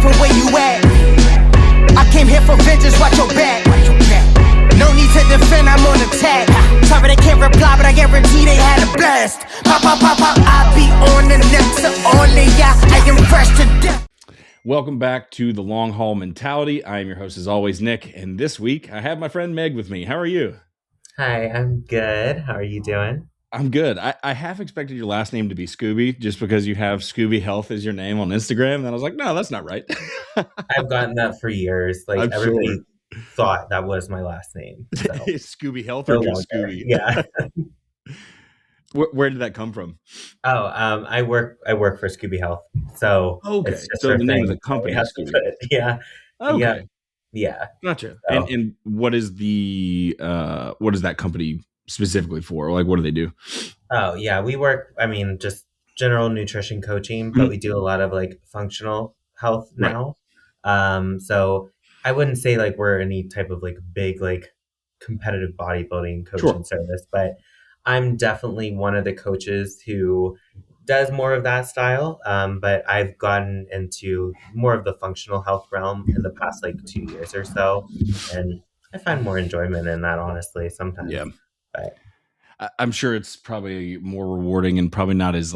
from where you at. I came here for vengeance, watch your back. No need to defend, I'm on attack. Sorry they can't reply, but I guarantee they had a blast. Pop, pop, pop, pop, I be on the next only, yeah, I am fresh to death. Welcome back to the Long Haul Mentality. I am your host as always, Nick, and this week I have my friend Meg with me. How are you? Hi, I'm good. How are you doing? I'm good. I half expected your last name to be Scooby just because you have Scooby Health as your name on Instagram. And I was like, no, that's not right. I've gotten that for years. Like I'm everybody sure. thought that was my last name. So. Scooby Health or just Scooby? Yeah. Where did that come from? Oh, I work for Scooby Health. So okay. It's just so the name of the company is Scooby. Yeah. Okay. Yeah. Gotcha. So. And what is that company specifically for? Like, what do they do? Oh yeah, we work, just general nutrition coaching, but we do a lot of like functional health now. Right. So I wouldn't say like we're any type of like big like competitive bodybuilding coaching service, but I'm definitely one of the coaches who does more of that style. But I've gotten into more of the functional health realm in the past like 2 years or so, and I find more enjoyment in that, honestly, sometimes. Yeah. But I'm sure it's probably more rewarding and probably not as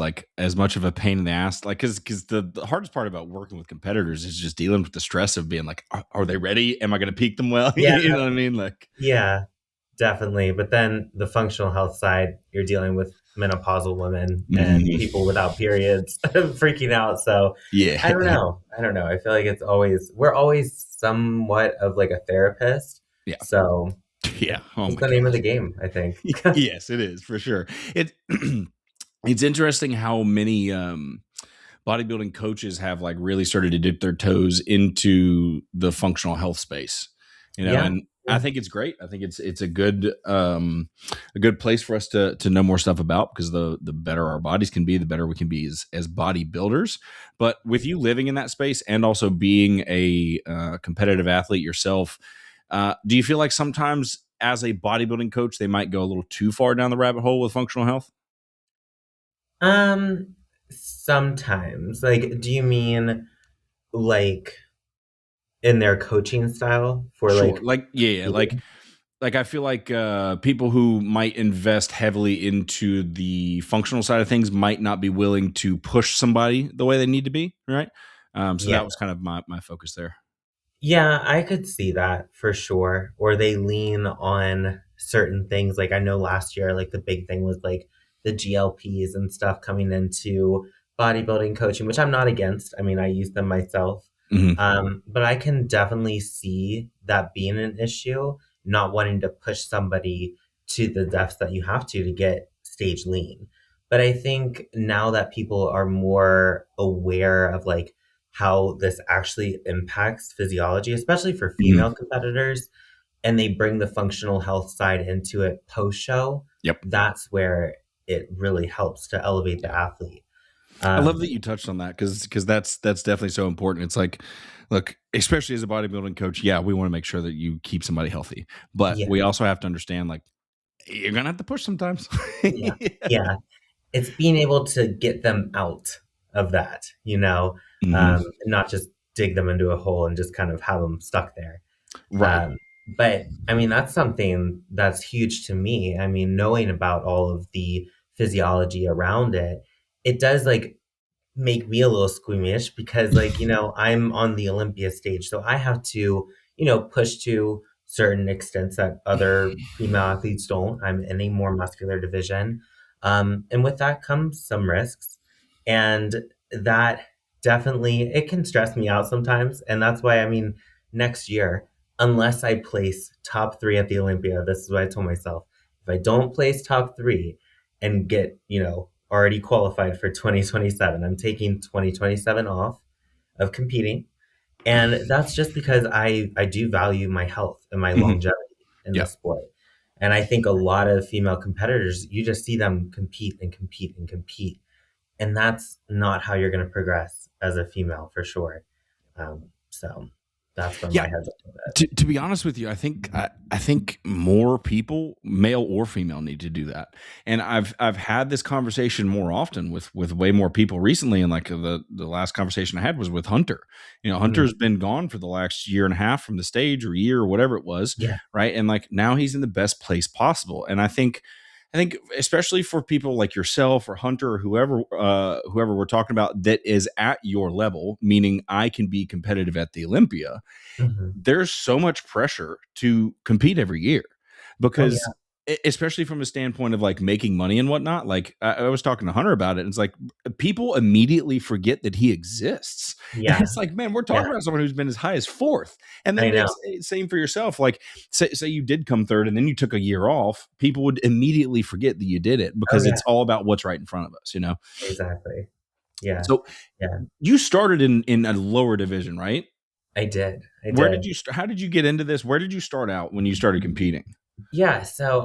much of a pain in the ass. Like, because the hardest part about working with competitors is just dealing with the stress of being like, are they ready? Am I going to peak them well? Yeah. You know what I mean? Like, yeah, definitely. But then the functional health side, you're dealing with menopausal women and people without periods freaking out. So yeah, I don't know. I feel like we're always somewhat of like a therapist. Yeah. So yeah, it's the name of the game, I think. Yes, it is for sure. It's interesting how many bodybuilding coaches have like really started to dip their toes into the functional health space, and I think it's great. I think it's a good place for us to know more stuff about, because the better our bodies can be, the better we can be as bodybuilders. But with you living in that space and also being a competitive athlete yourself, do you feel like sometimes as a bodybuilding coach, they might go a little too far down the rabbit hole with functional health? Sometimes. Like, do you mean like in their coaching style for sure. like I feel like people who might invest heavily into the functional side of things might not be willing to push somebody the way they need to be, right? That was kind of my focus there. Yeah, I could see that for sure. Or they lean on certain things. Like I know last year, like the big thing was like the GLPs and stuff coming into bodybuilding coaching, which I'm not against. I mean, I use them myself. But I can definitely see that being an issue, not wanting to push somebody to the depths that you have to get stage lean. But I think now that people are more aware of like how this actually impacts physiology, especially for female competitors, and they bring the functional health side into it post-show, that's where it really helps to elevate the athlete. I love that you touched on that, because that's definitely so important. It's like, look, especially as a bodybuilding coach, we want to make sure that you keep somebody healthy, but we also have to understand, like, you're gonna have to push sometimes. Yeah. It's being able to get them out of that, not just dig them into a hole and just kind of have them stuck there. Right. But I mean, that's something that's huge to me. I mean, knowing about all of the physiology around it, it does like make me a little squeamish, because like, I'm on the Olympia stage, so I have to, push to certain extents that other female athletes don't. I'm in a more muscular division. And with that comes some risks, and that definitely, it can stress me out sometimes. And that's why, next year, unless I place top 3 at the Olympia, this is what I told myself. If I don't place top 3 and get, already qualified for 2027, I'm taking 2027 off of competing. And that's just because I do value my health and my longevity in the sport. And I think a lot of female competitors, you just see them compete and compete and compete. And that's not how you're going to progress as a female, for sure. So that's where Yeah. my head's at. To be honest with you, I think more people, male or female, need to do that. And I've had this conversation more often with way more people recently. And like the last conversation I had was with Hunter. You know, Hunter's been gone for the last year and a half from the stage, or year, or whatever it was. Yeah. Right. And like now he's in the best place possible. And I think especially for people like yourself or Hunter or whoever we're talking about that is at your level, meaning I can be competitive at the Olympia. There's so much pressure to compete every year because especially from a standpoint of like making money and whatnot. Like I was talking to Hunter about it, and it's like people immediately forget that he exists. Yeah. And it's like, man, we're talking about someone who's been as high as 4th. And then same for yourself. Like say you did come 3rd and then you took a year off, people would immediately forget that you did it because it's all about what's right in front of us, you know? Exactly. Yeah. So you started in a lower division, right? I did. How did you get into this? Where did you start out when you started competing? Yeah, so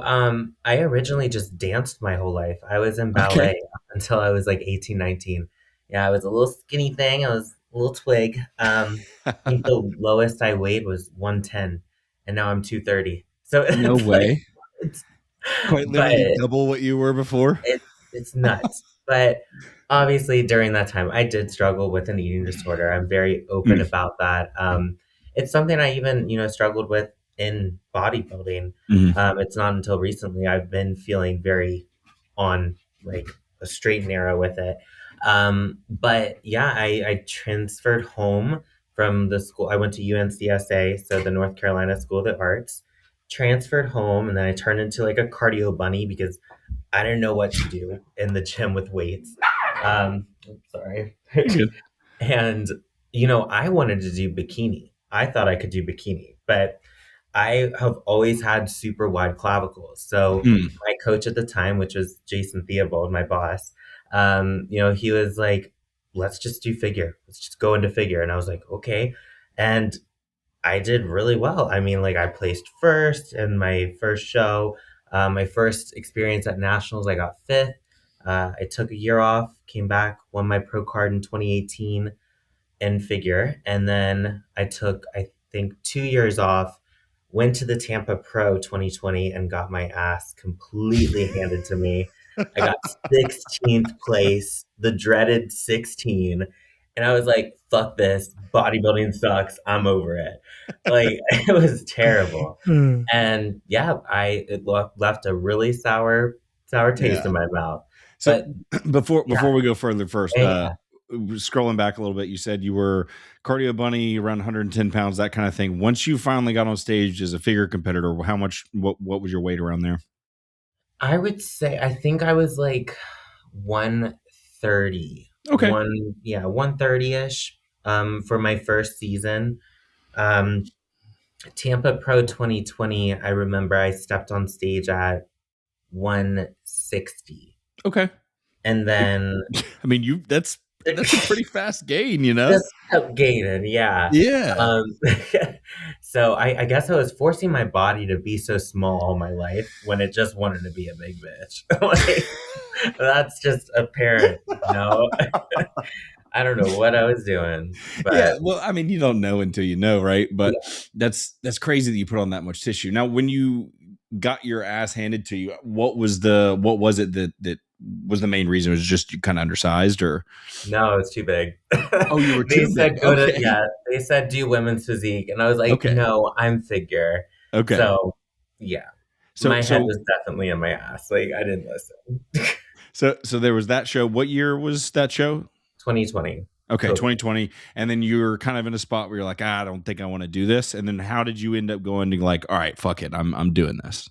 I originally just danced my whole life. I was in ballet until I was like 18, 19. Yeah, I was a little skinny thing. I was a little twig. I think the lowest I weighed was 110, and now I'm 230. So no way. It's quite literally double what you were before. It's nuts. But obviously during that time, I did struggle with an eating disorder. I'm very open about that. It's something I even, struggled with in bodybuilding. It's not until recently I've been feeling very on like a straight and narrow with it. But yeah, I transferred home from the school. I went to UNCSA, so the North Carolina School of the Arts, transferred home, and then I turned into like a cardio bunny because I didn't know what to do in the gym with weights. Sorry. And, I wanted to do bikini. I thought I could do bikini, but I have always had super wide clavicles. So my coach at the time, which was Jason Theobald, my boss, he was like, let's just do figure. Let's just go into figure. And I was like, okay. And I did really well. I mean, like I placed 1st in my first show. My first experience at nationals, I got 5th. I took a year off, came back, won my pro card in 2018 in figure. And then I took, I think, 2 years off, went to the Tampa Pro 2020 and got my ass completely handed to me. I got 16th place, the dreaded 16. And I was like, fuck this. Bodybuilding sucks. I'm over it. Like, it was terrible. And yeah, it left a really sour taste in my mouth. So before we go further first, scrolling back a little bit, you said you were cardio bunny, around 110 pounds, that kind of thing. Once you finally got on stage as a figure competitor, what was your weight around there? I would say, I think I was like 130. Okay. 130-ish for my first season. Tampa Pro 2020, I remember I stepped on stage at 160. Okay. And then I mean, that's a pretty fast gain, Just kept gaining, yeah. Yeah. So I guess I was forcing my body to be so small all my life when it just wanted to be a big bitch. Like, that's just apparent, I don't know what I was doing. But yeah, well, I mean, you don't know until you know, right? But that's crazy that you put on that much tissue. Now, when you got your ass handed to you, what was it that was the main reason? Was it just you kind of undersized, or no, it's too big. Oh, you were too big. They said do women's physique, and I was like, no, I'm figure. Okay, so yeah, so my head was definitely in my ass. Like I didn't listen. So there was that show. What year was that show? 2020. Okay, 2020. And then you were kind of in a spot where you're like, I don't think I want to do this. And then how did you end up going to like, all right, fuck it, I'm doing this?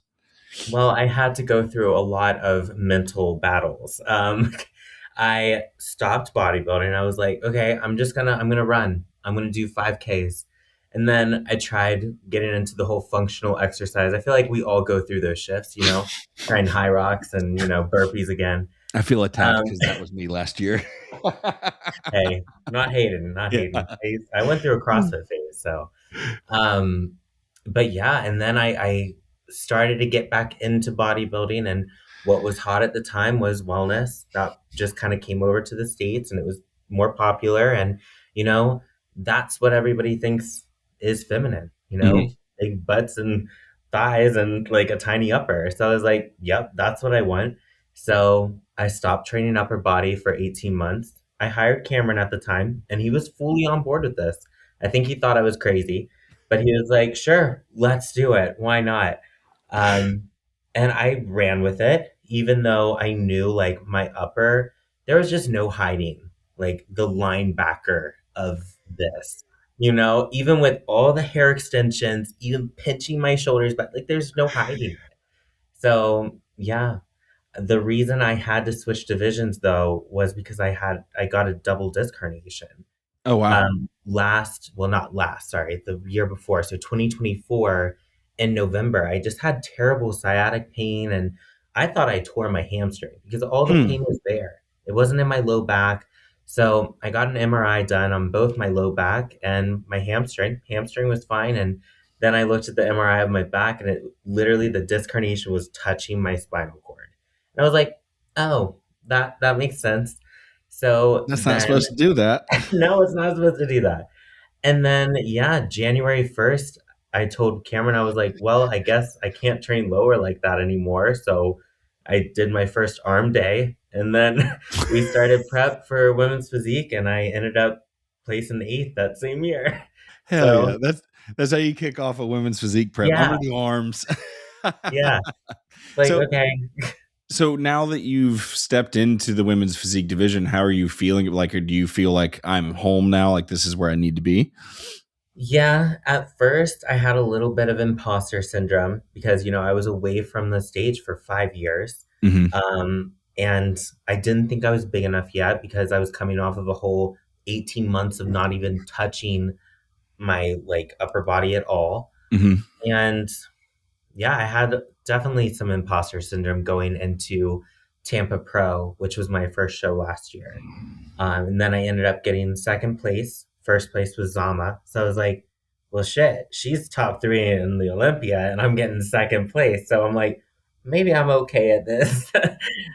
Well, I had to go through a lot of mental battles. I stopped bodybuilding. I was like, okay, I'm gonna run. I'm gonna do 5Ks. And then I tried getting into the whole functional exercise. I feel like we all go through those shifts, trying high rocks and, burpees again. I feel attacked because that was me last year. Hey, not hating. I went through a CrossFit phase. So, but yeah, and then I started to get back into bodybuilding, and what was hot at the time was wellness. That just kind of came over to the States, and it was more popular. And, that's what everybody thinks is feminine, Mhm. big butts and thighs and like a tiny upper. So I was like, yep, that's what I want. So I stopped training upper body for 18 months. I hired Cameron at the time, and he was fully on board with this. I think he thought I was crazy, but he was like, sure, let's do it. Why not? Um, and I ran with it, even though I knew like my upper, there was just no hiding like the linebacker of this. Even with all the hair extensions, even pinching my shoulders back, like there's no hiding it. So yeah, the reason I had to switch divisions though was because I got a double disc herniation. Oh, wow. Not last, sorry, the year before. So 2024 in November, I just had terrible sciatic pain and I thought I tore my hamstring because all the Hmm. pain was there. It wasn't in my low back. So I got an MRI done on both my low back and my hamstring. Hamstring was fine. And then I looked at the MRI of my back and it literally the disc herniation was touching my spinal cord. And I was like, oh, that makes sense. So That's not then supposed to do that. no, it's not supposed to do that. And then, yeah, January 1st, I told Cameron, I was like, well, I guess I can't train lower like that anymore. So I did my first arm day. And then we started prep for women's physique, and I ended up placing eighth that same year. Hell So, yeah. That's how you kick off a women's physique prep, yeah, under the arms. yeah. Like, So okay. so now that you've stepped into the women's physique division, how are you feeling? Like, or do you feel like I'm home now? Like this is where I need to be? Yeah, at first I had a little bit of imposter syndrome because, I was away from the stage for 5 years. Mhm. And I didn't think I was big enough yet because I was coming off of a whole 18 months of not even touching my like upper body at all. Mhm. And yeah, I had definitely some imposter syndrome going into Tampa Pro, which was my first show last year. And then I ended up getting second place. First place was Zama. So I was like, well, shit, she's top three in the Olympia, and I'm getting second place. So I'm like, maybe I'm okay at this.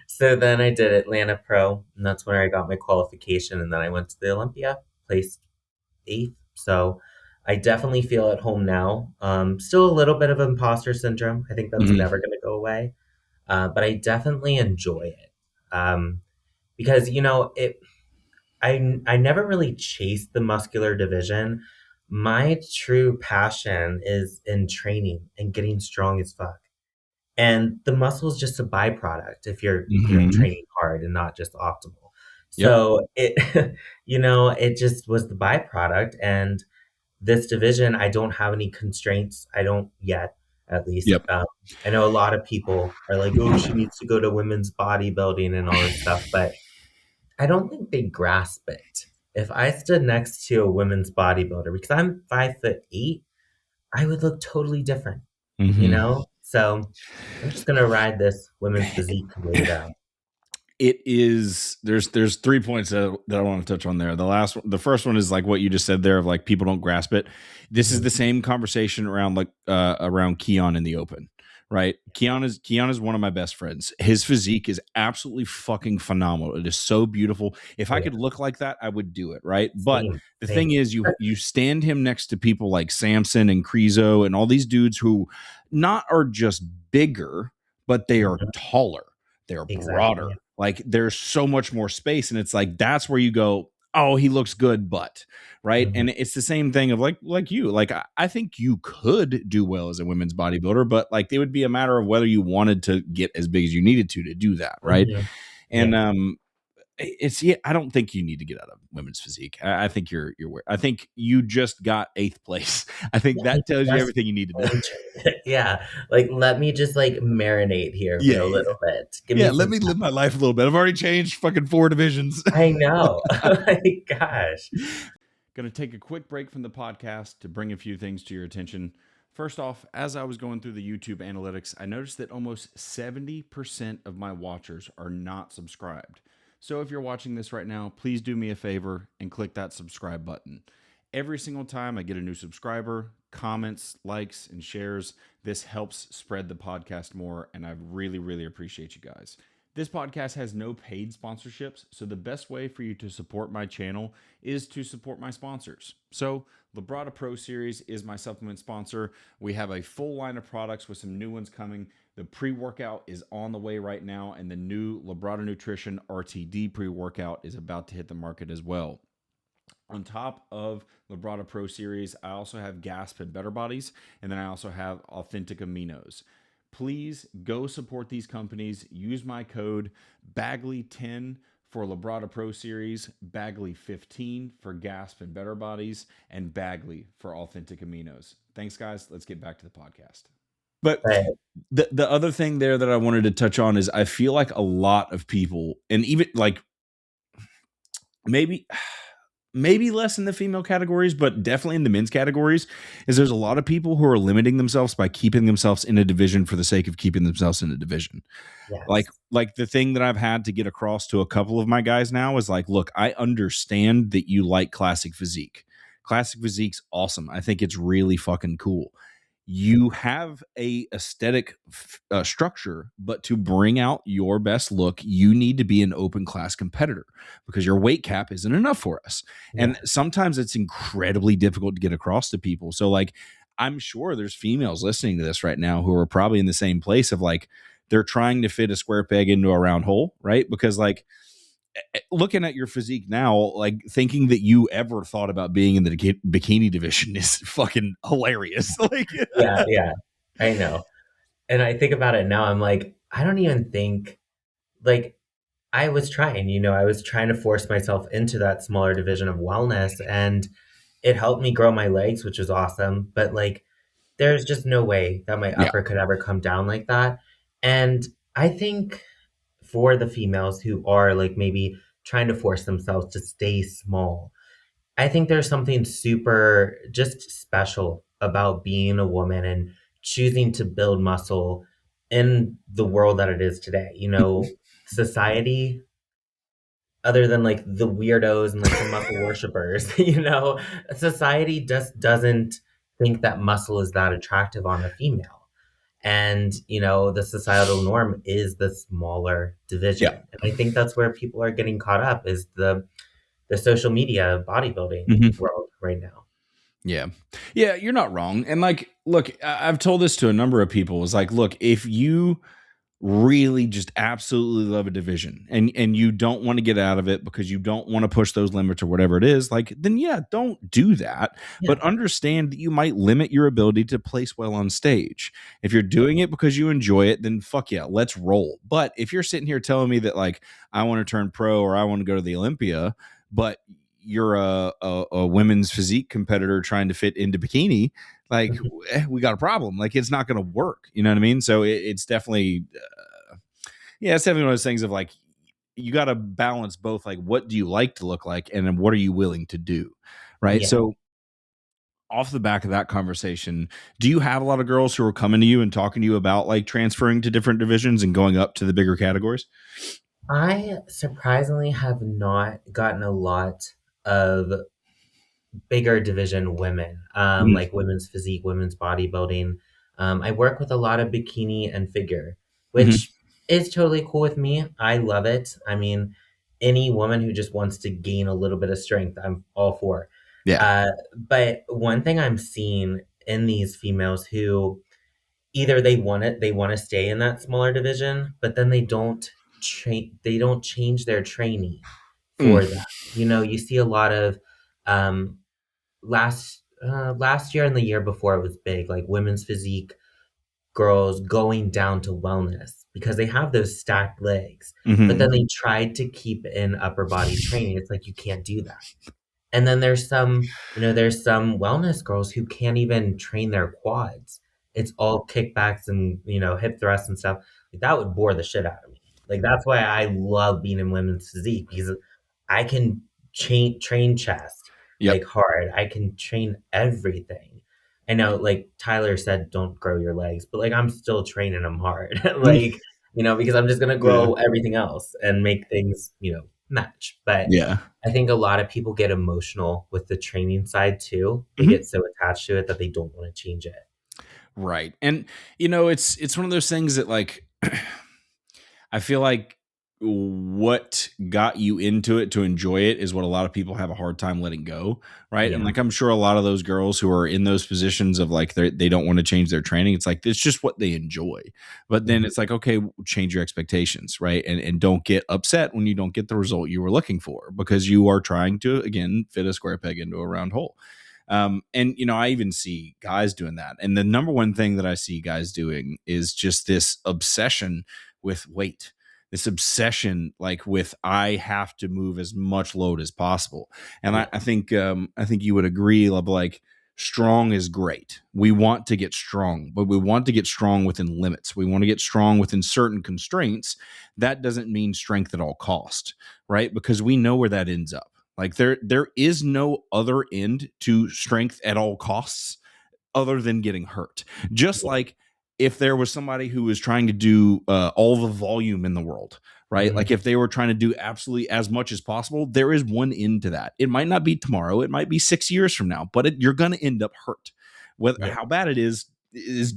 So then I did Atlanta Pro, and that's where I got my qualification. And then I went to the Olympia, placed eighth. So I definitely feel at home now. Still a little bit of imposter syndrome. I think that's Mhm. never going to go away. But I definitely enjoy it. Because, I never really chased the muscular division. My true passion is in training and getting strong as fuck. And the muscle is just a byproduct if you're, Mhm. training hard and not just optimal. Yep. So it, it just was the byproduct. And this division, I don't have any constraints. I don't yet, at least. Yep. I know a lot of people are like, oh, she needs to go to women's bodybuilding and all this stuff, but I don't think they grasp it. If I stood next to a women's bodybuilder, because I'm 5'8", I would look totally different, Mhm. So I'm just gonna ride this women's physique wave out. It is there's 3 points that I want to touch on there. The first one is like what you just said there of like people don't grasp it. This is Mhm. the same conversation around around Keon in the open, right? Keon is one of my best friends. His physique is absolutely fucking phenomenal. It is so beautiful. If Oh I yeah, could look like that, I would do it, right? But same, the thing same. is you stand him next to people like Samson and Krizo and all these dudes who not are just bigger, but they are Mhm. taller. They're Exactly. broader, like there's so much more space, and it's like that's where you go, oh, he looks good, but right. Mhm. And it's the same thing of like you, like I think you could do well as a women's bodybuilder, but like it would be a matter of whether you wanted to get as big as you needed to do that, right? Mhm. And Yeah. it's yeah, I don't think you need to get out of women's physique. I think I think you just got eighth place. I think Yeah, I that tells you just everything you need to know. yeah, like, let me just, like, marinate here for Yeah, a yeah, little bit. Give yeah. me Let some me time. live my life a little bit. I've already changed fucking 4 divisions. I know. My gosh. Going to take a quick break from the podcast to bring a few things to your attention. First off, as I was going through the YouTube analytics, I noticed that almost 70% of my watchers are not subscribed. So if you're watching this right now, please do me a favor and click that subscribe button. Every single time I get a new subscriber, comments, likes, and shares, this helps spread the podcast more, and I really, really appreciate you guys. This podcast has no paid sponsorships, so the best way for you to support my channel is to support my sponsors. So Labrada Pro Series is my supplement sponsor. We have a full line of products with some new ones coming. The pre-workout is on the way right now, and the new Labrada Nutrition RTD pre-workout is about to hit the market as well. On top of Labrada Pro Series, I also have Gasp and Better Bodies, and then I also have Authentic Aminos. Please go support these companies. Use my code Bagley10 for Labrada Pro Series, Bagley15 for Gasp and Better Bodies, and Bagley for Authentic Aminos. Thanks, guys. Let's get back to the podcast. But the other thing there that I wanted to touch on is I feel like a lot of people, and even like maybe less in the female categories, but definitely in the men's categories, is there's a lot of people who are limiting themselves by keeping themselves in a division for the sake of keeping themselves in a division. Yes. Like the thing that I've had to get across to a couple of my guys now is like, look, I understand that you like classic physique. Classic physique's awesome. I think it's really fucking cool. You have a aesthetic structure, but to bring out your best look, you need to be an open class competitor because your weight cap isn't enough for us. Yeah. And sometimes it's incredibly difficult to get across to people. So like, I'm sure there's females listening to this right now who are probably in the same place of like, they're trying to fit a square peg into a round hole, right? Because like, looking at your physique now, like thinking that you ever thought about being in the bikini division is fucking hilarious. Like, yeah, I know. And I think about it now, I'm like, I don't even think, like, I was trying to force myself into that smaller division of wellness, and it helped me grow my legs, which was awesome. But like, there's just no way that my upper could ever come down like that. And I think for the females who are like maybe trying to force themselves to stay small, I think there's something super just special about being a woman and choosing to build muscle in the world that it is today. Society, other than like the weirdos and like the muscle worshipers, society just doesn't think that muscle is that attractive on a female. And, the societal norm is the smaller division. Yeah. And I think that's where people are getting caught up is the social media bodybuilding world right now. Yeah. Yeah, you're not wrong. And like, look, I've told this to a number of people. It's like, look, if you really just absolutely love a division and you don't want to get out of it because you don't want to push those limits or whatever it is, like, then yeah, don't do that. Yeah. But understand that you might limit your ability to place well on stage. If you're doing it because you enjoy it, then fuck yeah, let's roll. But if you're sitting here telling me that like, I want to turn pro or I want to go to the Olympia, but you're a women's physique competitor trying to fit into bikini, like we got a problem. Like it's not going to work. You know what I mean? So it's definitely, it's definitely one of those things of like, you got to balance both. Like, what do you like to look like? And then what are you willing to do? Right. Yeah. So off the back of that conversation, do you have a lot of girls who are coming to you and talking to you about like transferring to different divisions and going up to the bigger categories? I surprisingly have not gotten a lot of bigger division women, like women's physique, women's bodybuilding. I work with a lot of bikini and figure, which is totally cool with me. I love it. I mean, any woman who just wants to gain a little bit of strength, I'm all for. Yeah. But one thing I'm seeing in these females who either they want to stay in that smaller division, but then they don't change their training for that. You see a lot of last year and the year before it was big, like women's physique girls going down to wellness because they have those stacked legs, but then they tried to keep in upper body training. It's like, you can't do that. And then there's some wellness girls who can't even train their quads. It's all kickbacks and, hip thrusts and stuff. Like, that would bore the shit out of me. Like, that's why I love being in women's physique, because I can train chest like hard. I can train everything. I know, like Tyler said, don't grow your legs, but like I'm still training them hard. Like, because I'm just going to grow everything else and make things, match. But I think a lot of people get emotional with the training side too. They get so attached to it that they don't want to change it. Right. And, it's one of those things that like, I feel like what got you into it to enjoy it is what a lot of people have a hard time letting go, right? Yeah. And like I'm sure a lot of those girls who are in those positions of like they don't want to change their training, it's like it's just what they enjoy. But then it's like, okay, change your expectations, right? And don't get upset when you don't get the result you were looking for, because you are trying to, again, fit a square peg into a round hole. And you know, I even see guys doing that. And the number one thing that I see guys doing is just this obsession with weight, this obsession like with I have to move as much load as possible. And I think you would agree, like strong is great. We want to get strong, but we want to get strong within limits. We want to get strong within certain constraints. That doesn't mean strength at all cost, right? Because we know where that ends up. Like there is no other end to strength at all costs other than getting hurt. Just like if there was somebody who was trying to do all the volume in the world, right? Like if they were trying to do absolutely as much as possible, there is one end to that. It might not be tomorrow. It might be 6 years from now, but you're going to end up hurt. How bad it is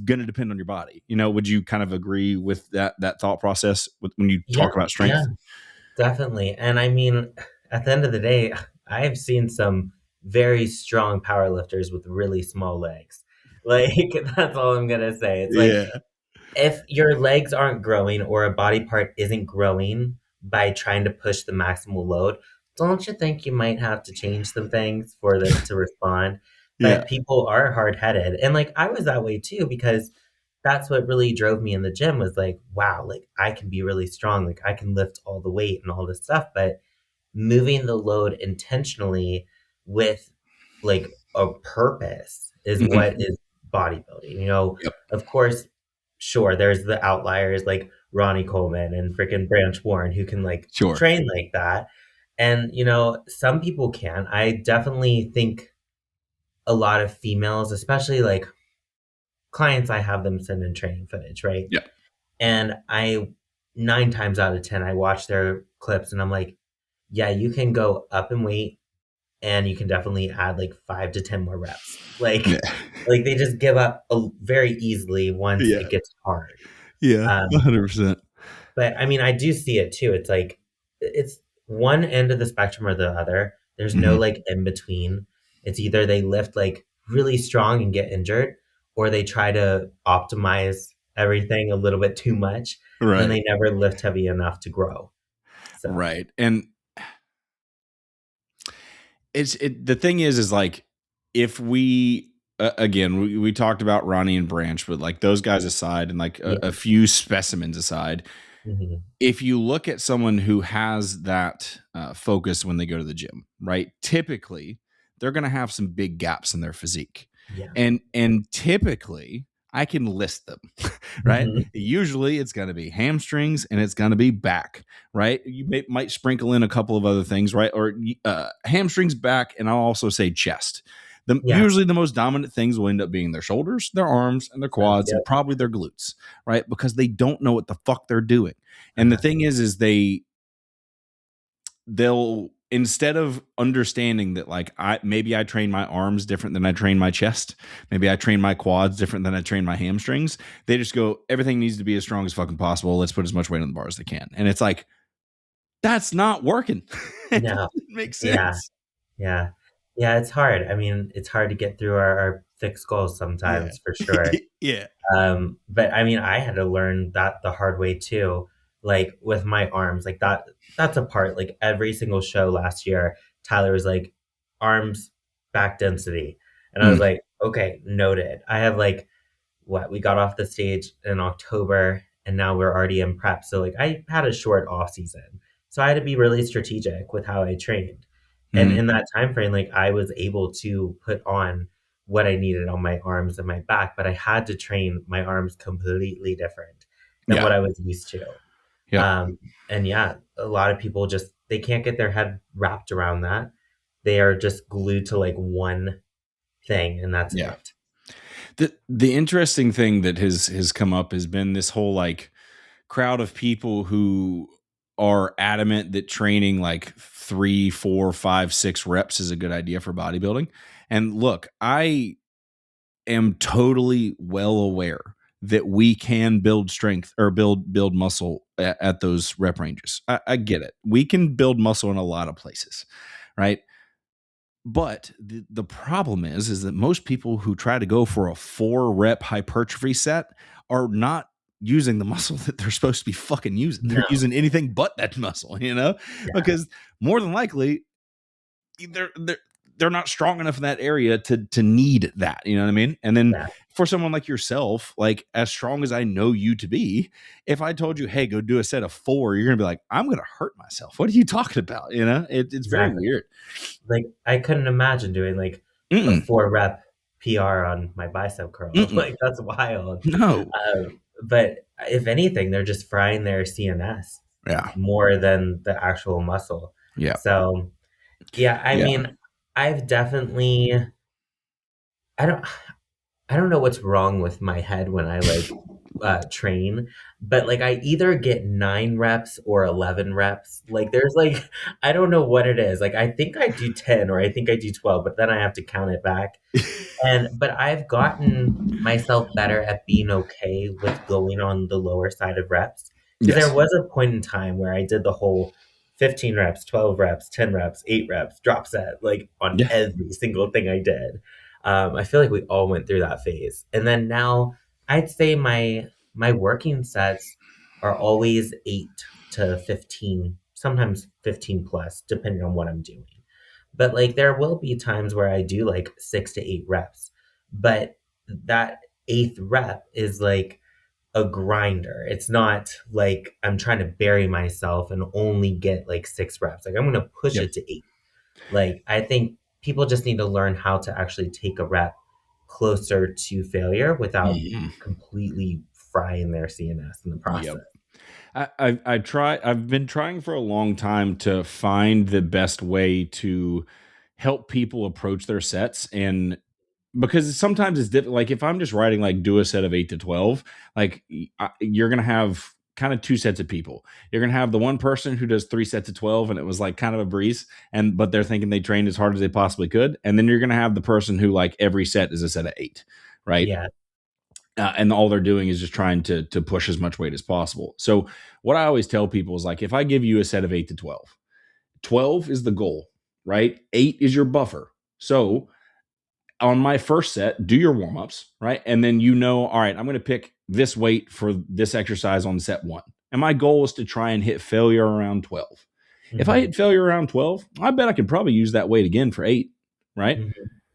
going to depend on your body. You know, would you kind of agree with that thought process when you talk about strength? Yeah, definitely. And I mean, at the end of the day, I've seen some very strong powerlifters with really small legs. Like, that's all I'm going to say. It's like, if your legs aren't growing or a body part isn't growing by trying to push the maximal load, don't you think you might have to change some things for this to respond? But people are hard-headed. And like, I was that way too, because that's what really drove me in the gym was like, wow, like I can be really strong. Like I can lift all the weight and all this stuff. But moving the load intentionally with like a purpose is what is bodybuilding. You know, of course, sure, there's the outliers like Ronnie Coleman and freaking Branch Warren who can like train like that. And, you know, some people can. I definitely think a lot of females, especially like clients, I have them send in training footage, right? Yeah. And 9 times out of 10, I watch their clips and I'm like, yeah, you can go up in weight and you can definitely add like 5 to 10 more reps. Like, like they just give up very easily once it gets hard. 100%. But I mean, I do see it too. It's like, it's one end of the spectrum or the other. There's no like in between. It's either they lift like really strong and get injured, or they try to optimize everything a little bit too much. Right. And they never lift heavy enough to grow. So. Right. And the thing is like, if we, again, we talked about Ronnie and Branch, but like those guys aside and like a few specimens aside, if you look at someone who has that focus when they go to the gym, right? Typically, they're going to have some big gaps in their physique. And typically, I can list them, right? Usually it's going to be hamstrings and it's going to be back, right? You might sprinkle in a couple of other things, right? Or hamstrings, back, and I'll also say chest. Usually the most dominant things will end up being their shoulders, their arms, and their quads, and probably their glutes, right? Because they don't know what the fuck they're doing. And the thing is they'll, instead of understanding that like maybe I train my arms different than I train my chest, maybe I train my quads different than I train my hamstrings, they just go, everything needs to be as strong as fucking possible. Let's put as much weight on the bar as they can. And it's like, that's not working. It doesn't make sense. Yeah, it's hard. I mean, it's hard to get through our thick skulls sometimes for sure. But I mean, I had to learn that the hard way too. Like with my arms, like that's a part, like every single show last year, Tyler was like, arms, back density. And I was like, okay, noted. I have like, we got off the stage in October and now we're already in prep. So like I had a short off season. So I had to be really strategic with how I trained. And in that time frame, like I was able to put on what I needed on my arms and my back, but I had to train my arms completely different than what I was used to. And a lot of people just, they can't get their head wrapped around that. They are just glued to like one thing and that's it. The interesting thing that has come up has been this whole like crowd of people who are adamant that training like 3, 4, 5, 6 reps is a good idea for bodybuilding. And look, I am totally well aware that we can build strength or build muscle at those rep ranges. I get it. We can build muscle in a lot of places, right? But the problem is that most people who try to go for a 4-rep hypertrophy set are not using the muscle that they're supposed to be fucking using. They're using anything but that muscle, because more than likely they're not strong enough in that area to need that. You know what I mean? And then for someone like yourself, like as strong as I know you to be, if I told you, hey, go do a set of 4, you're gonna be like, I'm gonna hurt myself. What are you talking about? It's very weird. Like I couldn't imagine doing like a 4-rep PR on my bicep curl. Like that's wild. No. But if anything, they're just frying their CNS more than the actual muscle. Yeah. So I mean, I've definitely I don't know what's wrong with my head when I like train, but like I either get 9 reps or 11 reps. Like there's like I don't know what it is. Like I think I do 10 or I think I do 12, but then I have to count it back. But I've gotten myself better at being okay with going on the lower side of reps. Because there was a point in time where I did the whole 15 reps, 12 reps, 10 reps, 8 reps, drop set, like on every single thing I did. I feel like we all went through that phase. And then now I'd say my working sets are always 8 to 15, sometimes 15 plus, depending on what I'm doing. But like there will be times where I do like 6 to 8 reps. But that 8th rep is like a grinder. It's not like I'm trying to bury myself and only get like 6 reps. Like I'm going to push it to 8. Like I think people just need to learn how to actually take a rep closer to failure without completely frying their CNS in the process. I've been trying for a long time to find the best way to help people approach their sets, and because sometimes it's different. Like if I'm just writing like do a set of 8 to 12, like you're gonna have kind of 2 sets of people. You're gonna have the one person who does 3 sets of 12 and it was like kind of a breeze, but they're thinking they trained as hard as they possibly could, and then you're gonna have the person who like every set is a set of 8, right? And all they're doing is just trying to push as much weight as possible. So what I always tell people is like, if I give you a set of 8 to 12, 12 is the goal, right? 8 is your buffer. So on my first set, do your warm-ups, right? And then all right, I'm going to pick this weight for this exercise on set 1. And my goal is to try and hit failure around 12. If I hit failure around 12, I bet I can probably use that weight again for 8, right?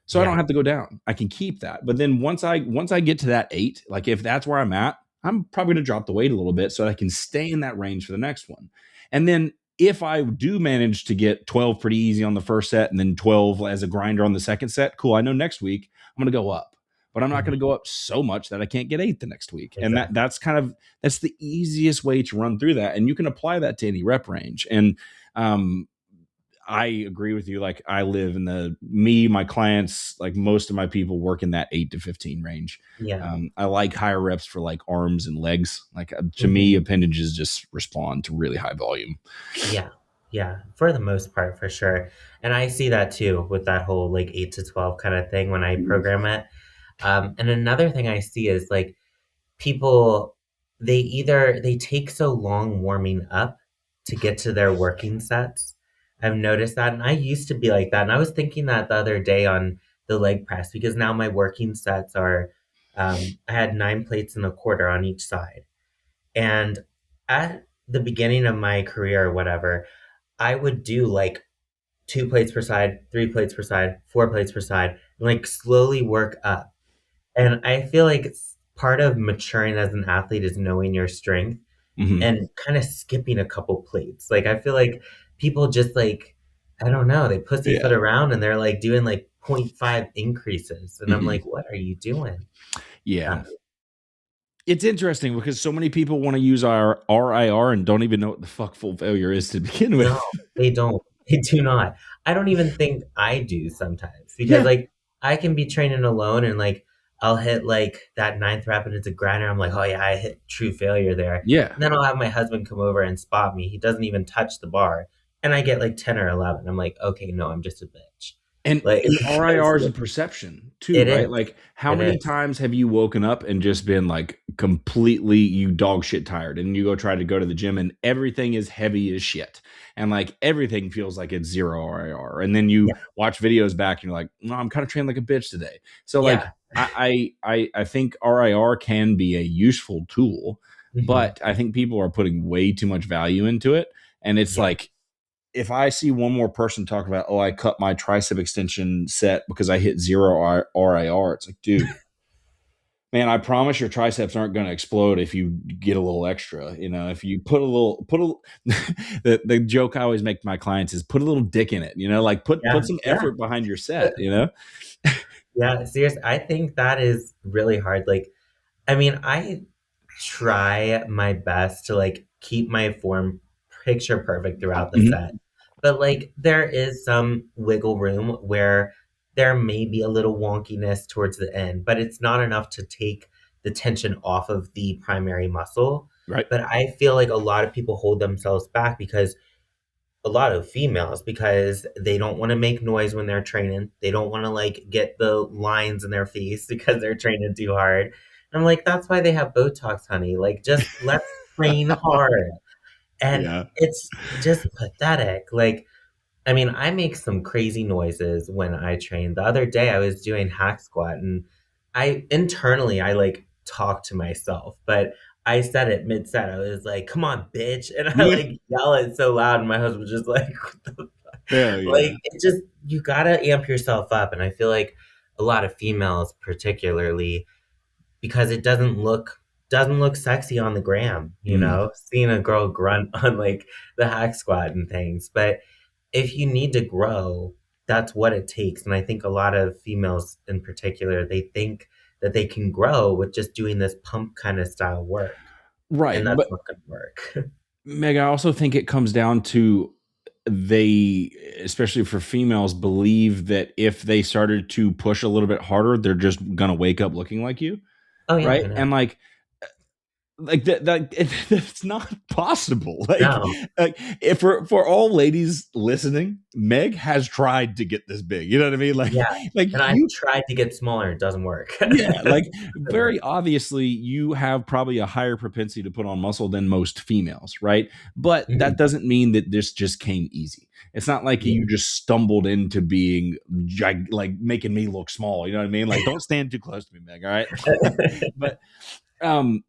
So I don't have to go down. I can keep that. But then once I get to that 8, like if that's where I'm at, I'm probably going to drop the weight a little bit so I can stay in that range for the next one. And then if I do manage to get 12 pretty easy on the first set and then 12 as a grinder on the second set, cool. I know next week I'm going to go up, but I'm not going to go up so much that I can't get 8 the next week. And that's the easiest way to run through that. And you can apply that to any rep range. And, I agree with you. Like I live in my clients, like most of my people work in that 8 to 15 range. I like higher reps for like arms and legs. Like to me, appendages just respond to really high volume. Yeah. For the most part, for sure. And I see that too with that whole like 8 to 12 kind of thing when I program it. And another thing I see is like people, they take so long warming up to get to their working sets. I've noticed that. And I used to be like that. And I was thinking that the other day on the leg press, because now my working sets are, I had 9 plates and a quarter on each side. And at the beginning of my career or whatever, I would do like 2 plates per side, 3 plates per side, 4 plates per side, and like slowly work up. And I feel like it's part of maturing as an athlete is knowing your strength and kind of skipping a couple plates. Like I feel like people just like, I don't know, they pussyfoot around and they're like doing like 0.5 increases. And I'm like, what are you doing? It's interesting because so many people want to use our RIR and don't even know what the fuck full failure is to begin with. No, they don't. They do not. I don't even think I do sometimes because like I can be training alone and like I'll hit like that 9th rep and it's a grinder. I'm like, oh yeah, I hit true failure there. And then I'll have my husband come over and spot me. He doesn't even touch the bar. And I get like 10 or 11. I'm like, okay, no, I'm just a bitch. And like, RIR is a perception too, right? Like how many times have you woken up and just been like completely you dog shit tired, and you go try to go to the gym and everything is heavy as shit, and like everything feels like it's zero RIR, and then you Yeah. watch videos back and you're like, no, I'm kind of trained like a bitch today. So like Yeah. I think RIR can be a useful tool, Hmm. but I think people are putting way too much value into it, and it's Yeah. like, if I see one more person talk about, oh, I cut my tricep extension set because I hit zero RIR, it's like, dude, man, I promise your triceps aren't going to explode if you get a little extra. You know, if you the joke I always make to my clients is put a little dick in it. You know, like put Yeah. some Yeah. effort behind your set. You know, Yeah. Seriously, I think that is really hard. Like, I mean, I try my best to like keep my form picture perfect throughout the Mhm. set. But like there is some wiggle room where there may be a little wonkiness towards the end, but it's not enough to take the tension off of the primary muscle. Right? But I feel like a lot of people hold themselves back because a lot of females because they don't want to make noise when they're training. They don't want to like get the lines in their face because they're training too hard. And I'm like, that's why they have Botox, honey. Like, just let's train hard. And Yeah. it's just pathetic. Like, I mean, I make some crazy noises when I train. The other day I was doing hack squat and I internally I like talk to myself, but I said it mid set. I was like, "Come on, bitch." And I like yell it so loud and my husband was just like, "What the fuck?" Hell Like yeah. it just you gotta amp yourself up. And I feel like a lot of females particularly because it doesn't look sexy on the gram, Mm. seeing a girl grunt on like the hack squat and things. But if you need to grow, that's what it takes. And I think a lot of females in particular, they think that they can grow with just doing this pump kind of style work. Right. And that's But not going to work. Meg, I also think it comes down to they, especially for females, believe that if they started to push a little bit harder, they're just gonna wake up looking like you, Oh, yeah, right? I know. And like that's not possible. No. Like if for all ladies listening, Meg has tried to get this big. You know what I mean? Yeah. Like And I've you, tried to get smaller. It doesn't work. yeah, like Doesn't work. very obviously you have probably a higher propensity to put on muscle than most females, right? But that Mhm. doesn't mean that this just came easy. It's not like Yeah. you just stumbled into being like making me look small. You know what I mean? Like, don't stand too close to me, Meg. All right. But um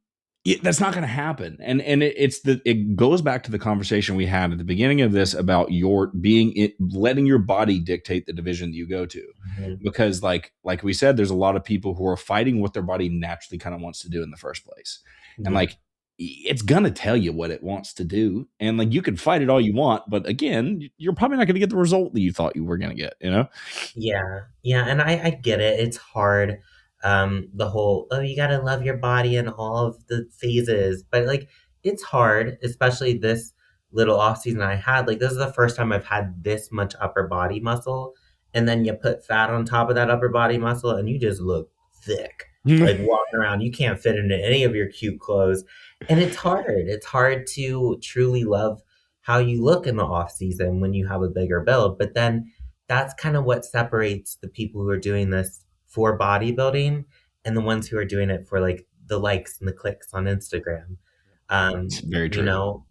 that's not going to happen, and it goes back to the conversation we had at the beginning of this about your letting your body dictate the division that you go to, Mhm. because like we said, there's a lot of people who are fighting what their body naturally kind of wants to do in the first place, and Yeah. like it's gonna tell you what it wants to do, and like you can fight it all you want, but again, you're probably not going to get the result that you thought you were going to get, you know. Yeah, yeah, and I get it. It's hard. The whole, oh, you gotta love your body and all of the phases, but like it's hard, especially this little off season I had. Like this is the first time I've had this much upper body muscle, and then you put fat on top of that upper body muscle, and you just look thick. Like walking around, you can't fit into any of your cute clothes, and it's hard. It's hard to truly love how you look in the off season when you have a bigger build, but then that's kind of what separates the people who are doing this for bodybuilding and the ones who are doing it for like the likes and the clicks on Instagram. It's very You true. know,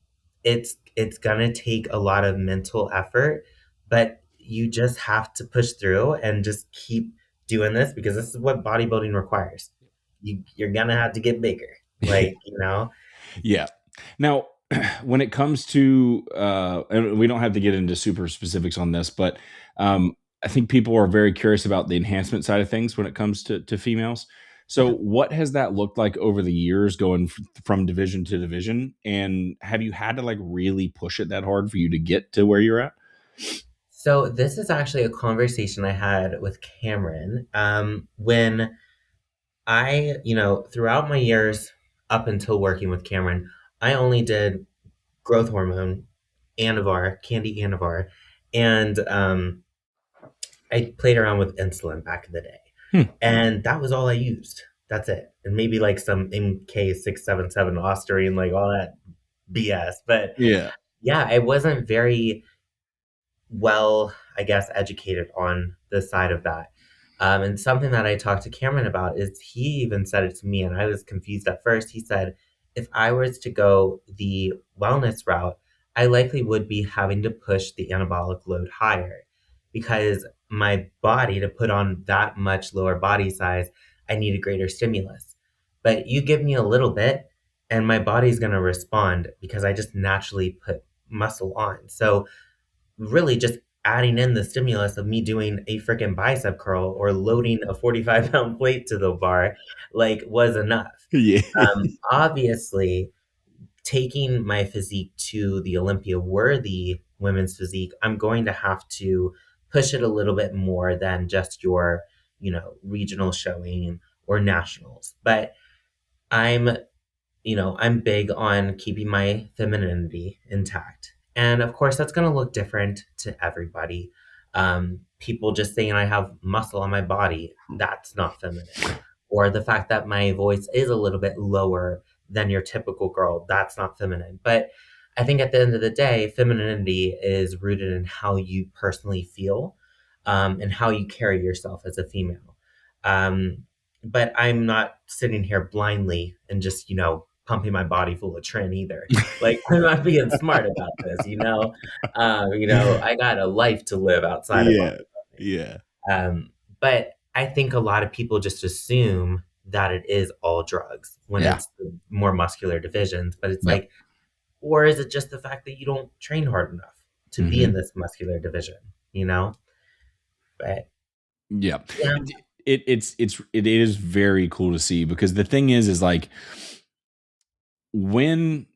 it's gonna take a lot of mental effort, but you just have to push through and just keep doing this because this is what bodybuilding requires. You're gonna have to get bigger. Like. Yeah. Now, when it comes to, and we don't have to get into super specifics on this, but I think people are very curious about the enhancement side of things when it comes to females. So, Yeah. what has that looked like over the years, going from division to division? And have you had to like really push it that hard for you to get to where you're at? So this is actually a conversation I had with Cameron when throughout my years up until working with Cameron, I only did growth hormone, Anavar, Candy Anavar, and I played around with insulin back in the day. Hmm. And that was all I used. That's it. And maybe like some MK677 Osterine, like all that BS. But Yeah. yeah, I wasn't very well, I guess, educated on the side of that. And something that I talked to Cameron about is he even said it to me, and I was confused at first. He said, if I was to go the wellness route, I likely would be having to push the anabolic load higher because my body, to put on that much lower body size, I need a greater stimulus. But you give me a little bit, and my body's going to respond because I just naturally put muscle on. So really just adding in the stimulus of me doing a freaking bicep curl or loading a 45-pound plate to the bar like was enough. Yeah. Obviously, taking my physique to the Olympia worthy women's physique, I'm going to have to push it a little bit more than just your, regional showing or nationals. But I'm I'm big on keeping my femininity intact. And of course, that's going to look different to everybody. People just saying I have muscle on my body, that's not feminine. Or the fact that my voice is a little bit lower than your typical girl, that's not feminine. But I think at the end of the day, femininity is rooted in how you personally feel, and how you carry yourself as a female. Um, but I'm not sitting here blindly and just, pumping my body full of tren either. Like I'm not being smart about this, I got a life to live outside of Yeah. bodybuilding. Yeah. But I think a lot of people just assume that it is all drugs when Yeah. it's the more muscular divisions. But it's Yep. like, or is it just the fact that you don't train hard enough to be in this muscular division, But Yeah. yeah. It is very cool to see, because the thing is like when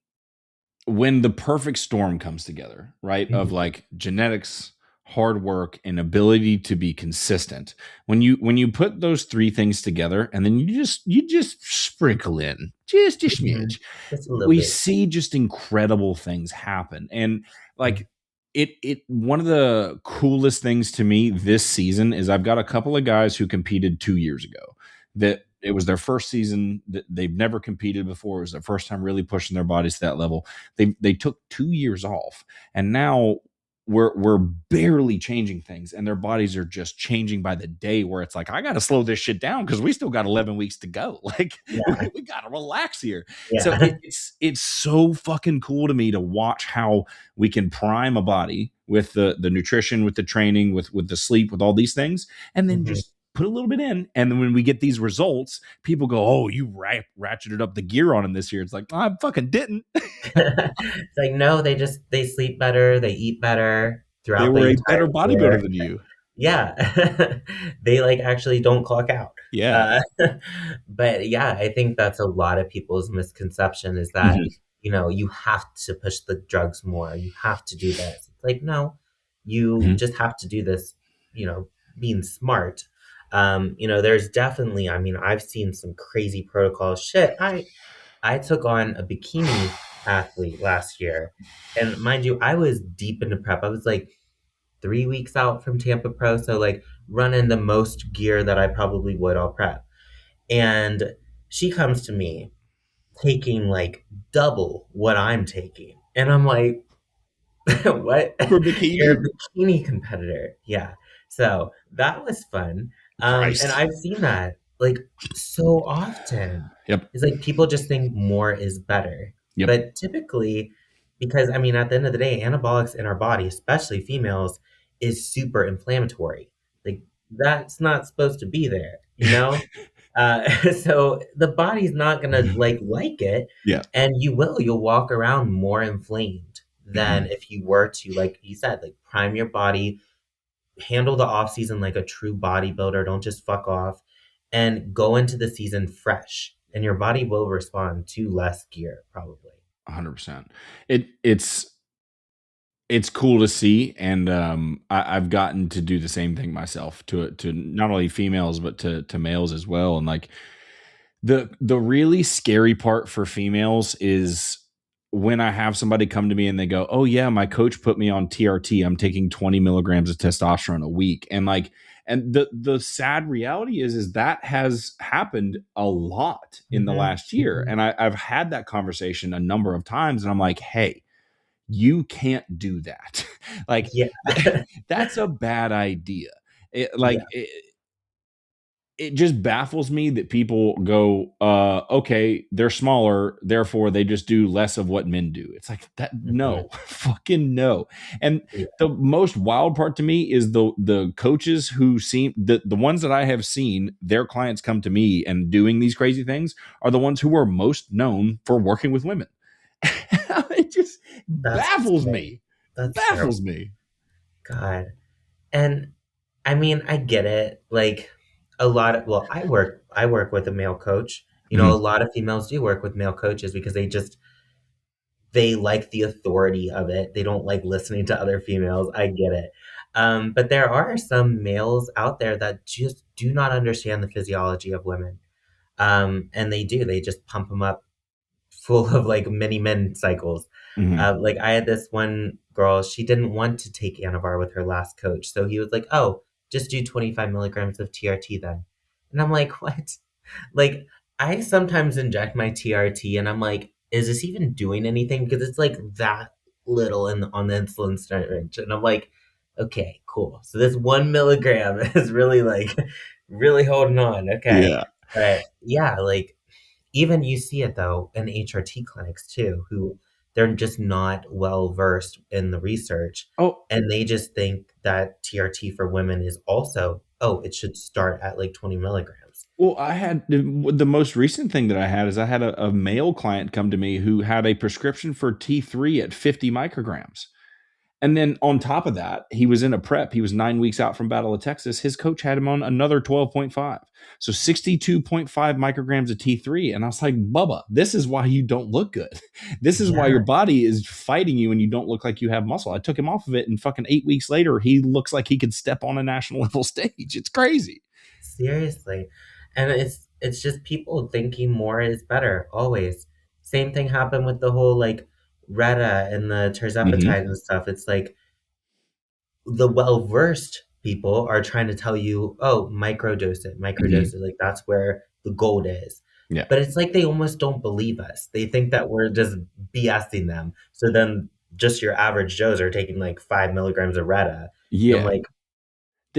the perfect storm comes together, right? Of like genetics, hard work, and ability to be consistent. When you put those three things together, and then you just sprinkle in just a smidge, Just a little we bit. see just incredible things happen. And like it one of the coolest things to me this season is I've got a couple of guys who competed 2 years ago that it was their first season, that they've never competed before. It was their first time really pushing their bodies to that level. They took 2 years off, and now we're barely changing things, and their bodies are just changing by the day, where it's like, I got to slow this shit down because we still got 11 weeks to go. Like Yeah. we got to relax here. So Yeah. it's so fucking cool to me to watch how we can prime a body with the nutrition, with the training, with the sleep, with all these things, and then Mhm. just put a little bit in. And then when we get these results, people go, oh, you ratcheted up the gear on him this year. It's like, I fucking didn't. It's like, no, they sleep better, they eat better They throughout the were a entire better year. bodybuilder than you. Yeah. They like actually don't clock out. Yeah. Uh, but yeah, I think that's a lot of people's misconception is that, Mhm. you have to push the drugs more. You have to do this. It's like, no, you Mhm. just have to do this, being smart. There's definitely, I mean, I've seen some crazy protocols. Shit, I took on a bikini athlete last year. And mind you, I was deep into prep. I was like 3 weeks out from Tampa Pro. So like running the most gear that I probably would all prep. And she comes to me taking like double what I'm taking. And I'm like, what? For You're bikini? a bikini competitor. Yeah. So that was fun. And Christ. I've seen that like so often. Yep. It's like people just think more is better. Yep. But typically, because I mean, at the end of the day, anabolics in our body, especially females, is super inflammatory. Like that's not supposed to be there. So the body's not gonna like it, Yeah. and you'll walk around more inflamed than Mhm. if you were to, like you said, like prime your body, handle the off season like a true bodybuilder, don't just fuck off, and go into the season fresh, and your body will respond to less gear probably. 100%. It's cool to see, and I've gotten to do the same thing myself, to not only females but to males as well. And like the really scary part for females is when I have somebody come to me and they go, oh yeah, my coach put me on TRT, I'm taking 20 milligrams of testosterone a week. And like, and the sad reality is that has happened a lot in the Mhm, last year. mhm. And I've had that conversation a number of times, and I'm like, hey, you can't do that. Like Yeah. that's a bad idea. It, Yeah. like it, it just baffles me that people go, okay, they're smaller, therefore they just do less of what men do. It's like that. Mhm. No, fucking no. And Yeah. the most wild part to me is the coaches who seem the ones that I have seen their clients come to me and doing these crazy things are the ones who are most known for working with women. It just That's baffles terrible. me. That's Baffles terrible. me. God. And I mean, I get it. Like I work with a male coach. You know, a Mhm. lot of females do work with male coaches because they like the authority of it. They don't like listening to other females. I get it. But there are some males out there that just do not understand the physiology of women. And they just pump them up full of like mini men cycles. Mhm. Like I had this one girl, she didn't want to take Anavar with her last coach. So he was like, oh, just do 25 milligrams of TRT then. And I'm like, what? Like, I sometimes inject my TRT and I'm like, is this even doing anything? Because it's like that little on the insulin syringe. And I'm like, okay, cool. So this 1 milligram is really like, really holding on. Okay. Yeah. But yeah, like, even you see it though in HRT clinics too, who they're just not well versed in the research, Oh, and they just think that TRT for women is also, oh, it should start at like 20 milligrams. well, I had the most recent thing that I had is I had a male client come to me who had a prescription for T3 at 50 micrograms. And then on top of that, he was in a prep. He was 9 weeks out from Battle of Texas. His coach had him on another 12.5. So 62.5 micrograms of T3. And I was like, Bubba, this is why you don't look good. This is why Yeah, your body is fighting you and you don't look like you have muscle. I took him off of it, and fucking 8 weeks later, he looks like he could step on a national level stage. It's crazy. seriously. And it's just people thinking more is better always. Same thing happened with the whole like Reta and the Mm-hmm. terzepatide and stuff. It's like the well-versed people are trying to tell you, oh, Mm-hmm. microdose it. Like that's where the gold is. Yeah. But it's like they almost don't believe us. They think that we're just BSing them. So then just your average Joes are taking like 5 milligrams of Reta. And I'm Yeah. like,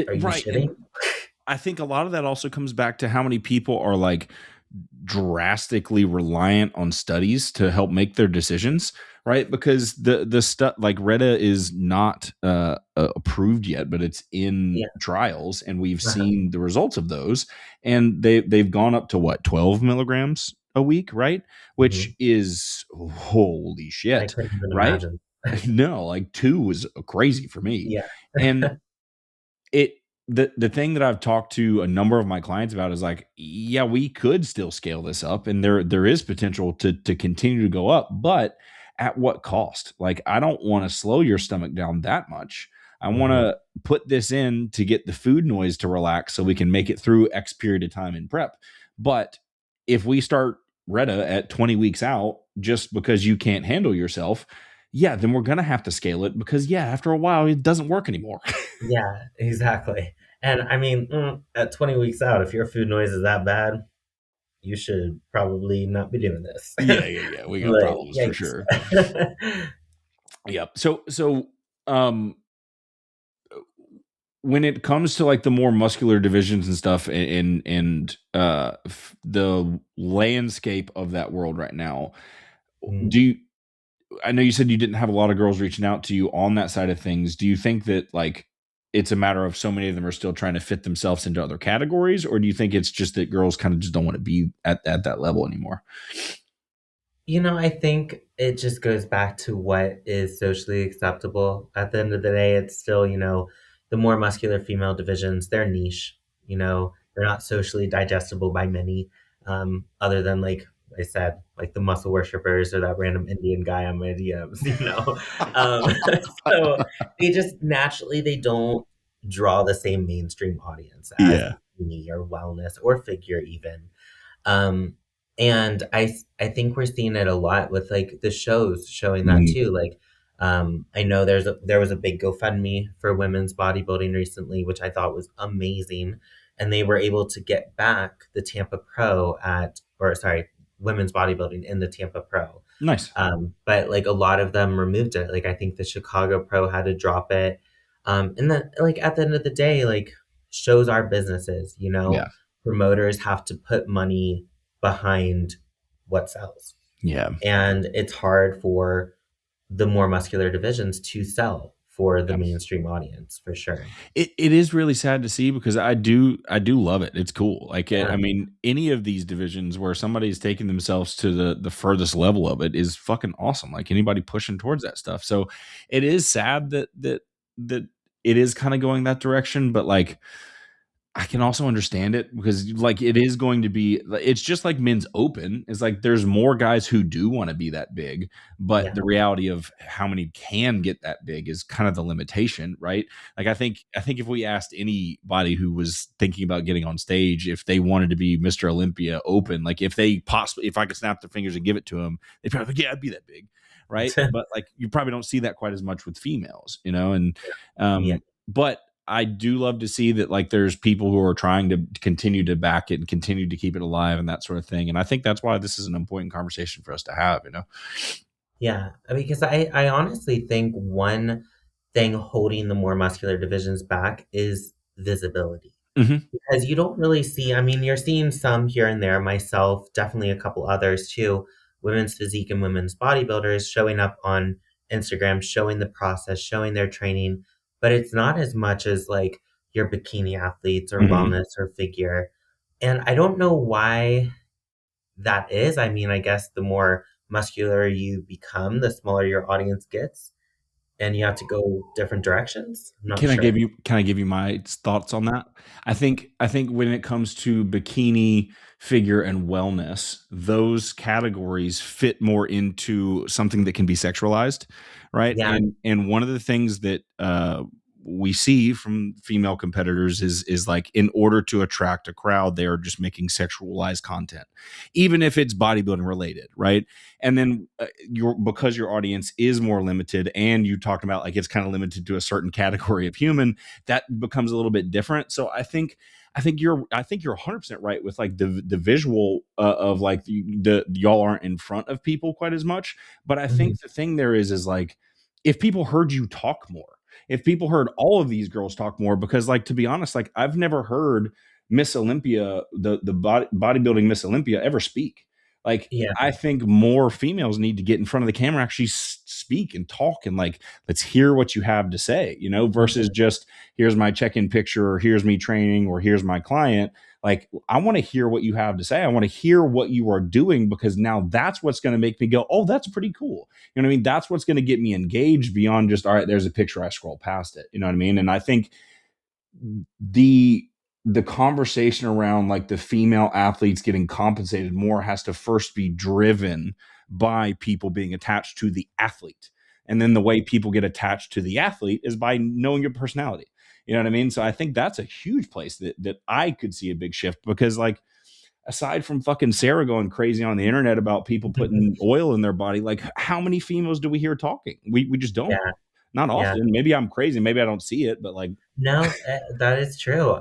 are you Right. And shitting? I think a lot of that also comes back to how many people are like drastically reliant on studies to help make their decisions, right? Because the stuff like Reta is not approved yet, but it's in Yeah. trials, and we've Uh-huh. seen the results of those, and they've gone up to what, 12 milligrams a week, right? Which Mhm. is holy I shit, couldn't even right? imagine. No, like 2 was crazy for me, Yeah. and it the thing that I've talked to a number of my clients about is like, yeah, we could still scale this up, and there is potential to continue to go up, but at what cost? Like, I don't want to slow your stomach down that much. I want Mhm. to put this in to get the food noise to relax so we can make it through X period of time in prep. But if we start Reta at 20 weeks out just because you can't handle yourself, yeah, then we're gonna have to scale it because yeah, after a while it doesn't work anymore. Yeah, exactly. And I mean, at 20 weeks out, if your food noise is that bad, you should probably not be doing this. Yeah, yeah, yeah. We got Like, problems for yikes. sure. Yep. So um when it comes to like the more muscular divisions and stuff, and the landscape of that world right now, Mm. do you, I know you said you didn't have a lot of girls reaching out to you on that side of things. Do you think that like it's a matter of so many of them are still trying to fit themselves into other categories, or do you think it's just that girls kind of just don't want to be at that level anymore? You know, I think it just goes back to what is socially acceptable. At the end of the day, it's still, the more muscular female divisions, they're niche. They're not socially digestible by many, other than, like I said, like the muscle worshippers or that random Indian guy on my DMs. Um, so they just naturally, they don't draw the same mainstream audience as Yeah. bikini or wellness or figure even. Um, and I think we're seeing it a lot with like the shows showing that Mhm. too. Like, I know there was a big GoFundMe for women's bodybuilding recently, which I thought was amazing, and they were able to get back the Tampa Pro or sorry, women's bodybuilding in the Tampa Pro. Nice. But like a lot of them removed it. Like I think the Chicago Pro had to drop it. And then like at the end of the day, like shows are businesses. Yeah. promoters have to put money behind what sells. Yeah. And it's hard for the more muscular divisions to sell for the mainstream audience, for sure. It is really sad to see because I do love it. It's cool. Like Yeah. I mean, any of these divisions where somebody's taking themselves to the furthest level of it is fucking awesome. Like anybody pushing towards that stuff. So it is sad that it is kind of going that direction, but like I can also understand it because like it is going to be it's just like men's open. It's like there's more guys who do want to be that big, but Yeah. the reality of how many can get that big is kind of the limitation, right? Like I think if we asked anybody who was thinking about getting on stage if they wanted to be Mr. Olympia open, like if I could snap their fingers and give it to them, they'd probably be like, yeah, I'd be that big. Right. But like you probably don't see that quite as much with females, you know, and Yeah. but I do love to see that like there's people who are trying to continue to back it and continue to keep it alive and that sort of thing. And I think that's why this is an important conversation for us to have, you know? Yeah, because I honestly think one thing holding the more muscular divisions back is visibility. Mhm. Because you don't really see, I mean, you're seeing some here and there, myself, definitely a couple others too, women's physique and women's bodybuilders showing up on Instagram, showing the process, showing their training, but it's not as much as like your bikini athletes or Mhm. wellness or figure. And I don't know why that is. I mean, I guess the more muscular you become, the smaller your audience gets, and you have to go different directions. I'm not sure. Can I give you my thoughts on that? I think when it comes to bikini, figure, and wellness, those categories fit more into something that can be sexualized, right? Yeah, And one of the things that we see from female competitors is like in order to attract a crowd, they are just making sexualized content, even if it's bodybuilding related, right? And then because your audience is more limited and you talked about like it's kind of limited to a certain category of human, that becomes a little bit different. So I think you're 100% right with like the visual of like the y'all aren't in front of people quite as much, but I mhm, think the thing there is like if people heard you talk more, if people heard all of these girls talk more, because like to be honest, like I've never heard Miss Olympia, the bodybuilding Miss Olympia ever speak. Like yeah, I think more females need to get in front of the camera, actually speak and talk, and like let's hear what you have to say, you know, versus mhm, just here's my check-in picture, or here's me training, or here's my client. Like I want to hear what you have to say. I want to hear what you are doing because now that's what's going to make me go, oh, that's pretty cool. You know what I mean? That's what's going to get me engaged beyond just all right, there's a picture, I scroll past it. You know what I mean? And I think the the conversation around like the female athletes getting compensated more has to first be driven by people being attached to the athlete. And then the way people get attached to the athlete is by knowing your personality. You know what I mean? So I think that's a huge place that I could see a big shift because like aside from fucking Sarah going crazy on the internet about people putting oil in their body, like how many females do we hear talking? We just don't. yeah, Not yeah. often. Maybe I'm crazy. Maybe I don't see it, but like, No, that is true.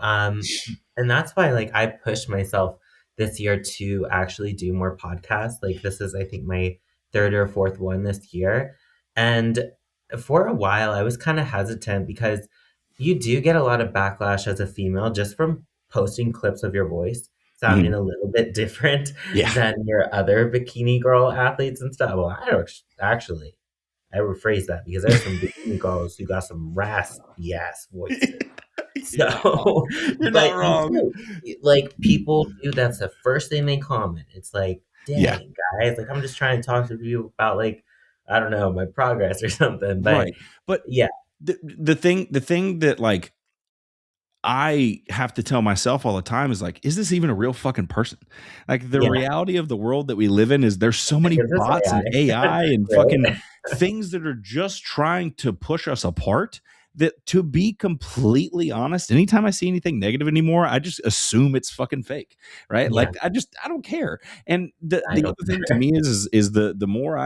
And that's why, like, I pushed myself this year to actually do more podcasts. Like, this is, I think, my third or fourth one this year. And for a while, I was kind of hesitant because you do get a lot of backlash as a female just from posting clips of your voice sounding mhm. a little bit different Yeah. than your other bikini girl athletes and stuff. Well, I don't actually. I rephrase that because there's some bikini girls who got some raspy ass voices. You're not wrong. So, You're not but you wrong. do, like people do. That's the first thing they comment. It's like, Yeah. dang guys, like I'm just trying to talk to you about like I don't know my progress or something. But Right. But yeah, the thing that like I have to tell myself all the time is like, is this even a real fucking person? Like the yeah, reality of the world that we live in is there's so many is this bots and AI? AI and fucking Right? things that are just trying to push us apart. That to be completely honest, anytime I see anything negative anymore, I just assume it's fucking fake, right? Yeah, Like I don't care. And I the don't. other thing to me is the more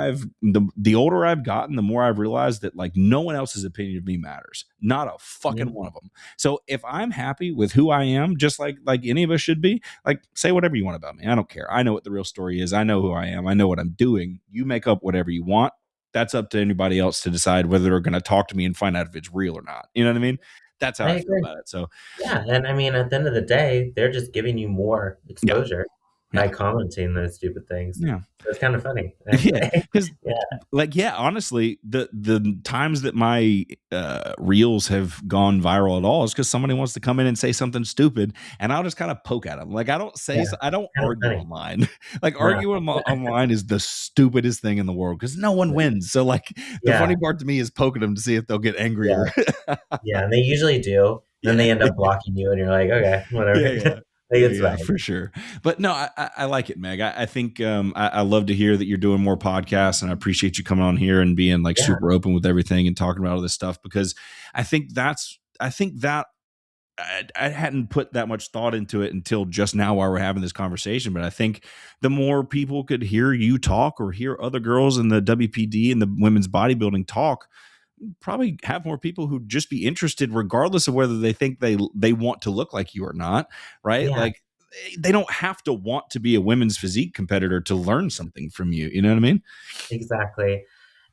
the older I've gotten, the more I've realized that like no one else's opinion of me matters, not a Yeah, fucking one of them. So if I'm happy with who I am, just like any of us should be, like say whatever you want about me. I don't care. I know what the real story is. I know who I am. I know what I'm doing. You make up whatever you want. That's up to anybody else to decide whether they're going to talk to me and find out if it's real or not. You know what I mean? That's how I I feel agree. about it. So Yeah, and I mean, at the end of the day, they're just giving you more yeah, exposure by yeah, commenting those stupid things. yeah. So it's kind of funny, Yeah, actually. because Yeah, like, yeah, honestly, the times that my reels have gone viral at all is because somebody wants to come in and say something stupid, and I'll just kind of poke at them. Like, yeah, I don't kind of argue funny. online. Like, No, arguing online is the stupidest thing in the world because no one wins. So, like, the yeah, funny part to me is poking them to see if they'll get yeah, angrier. yeah, and they usually do. Then Yeah. they end up blocking you, and you're like, okay, Yeah, whatever. yeah. Like, Yeah, it's yeah, fine. for sure. But no, I like it, Meg. I think I love to hear that you're doing more podcasts, and I appreciate you coming on here and being like Yeah, super open with everything and talking about all this stuff because I think that I hadn't put that much thought into it until just now while we're having this conversation. But I think the more people could hear you talk or hear other girls in the WPD and the women's bodybuilding talk, probably have more people who just be interested regardless of whether they think they want to look like you or not, right? yeah, Like they don't have to want to be a women's physique competitor to learn something from you. You know what I mean? exactly.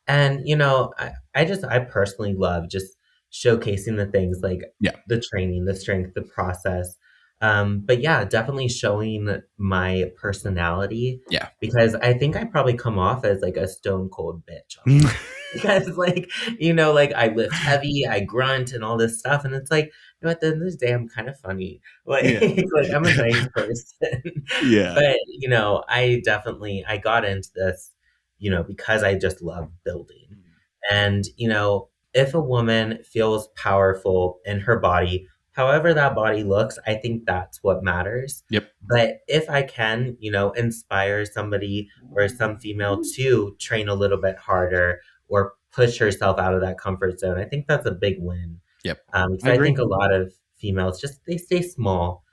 And I personally love just showcasing the things like Yeah. the training, the strength, the process. But yeah, definitely showing my personality Yeah. because I think I probably come off as like a stone cold bitch online. Because like, like I lift heavy, I grunt and all this stuff. And it's like, at the end of the day, I'm kind of funny. Like, Yeah. like I'm a nice person. Yeah. But, I got into this because I just love building. And, if a woman feels powerful in her body, however that body looks, I think that's what matters. Yep. But if I can, inspire somebody or some female to train a little bit harder or push herself out of that comfort zone, I think that's a big win. Yep. Because I I agree. think a lot of females they stay small,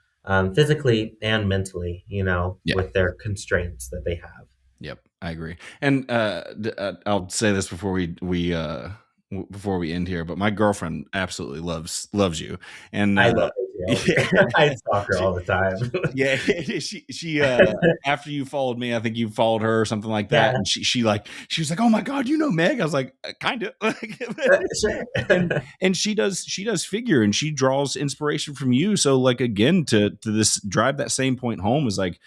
physically and mentally, Yeah. with their constraints that they have. Yep, I agree. And I'll say this before before we end here, but my girlfriend absolutely loves you, and I love her too. yeah, I stalk her all the time. yeah, she after you followed me, I think you followed her or something like that, Yeah, and she was like, oh my god, you know Meg? I was like, kind of, sure. and she does figure and she draws inspiration from you. So like again, to this drive that same point home is like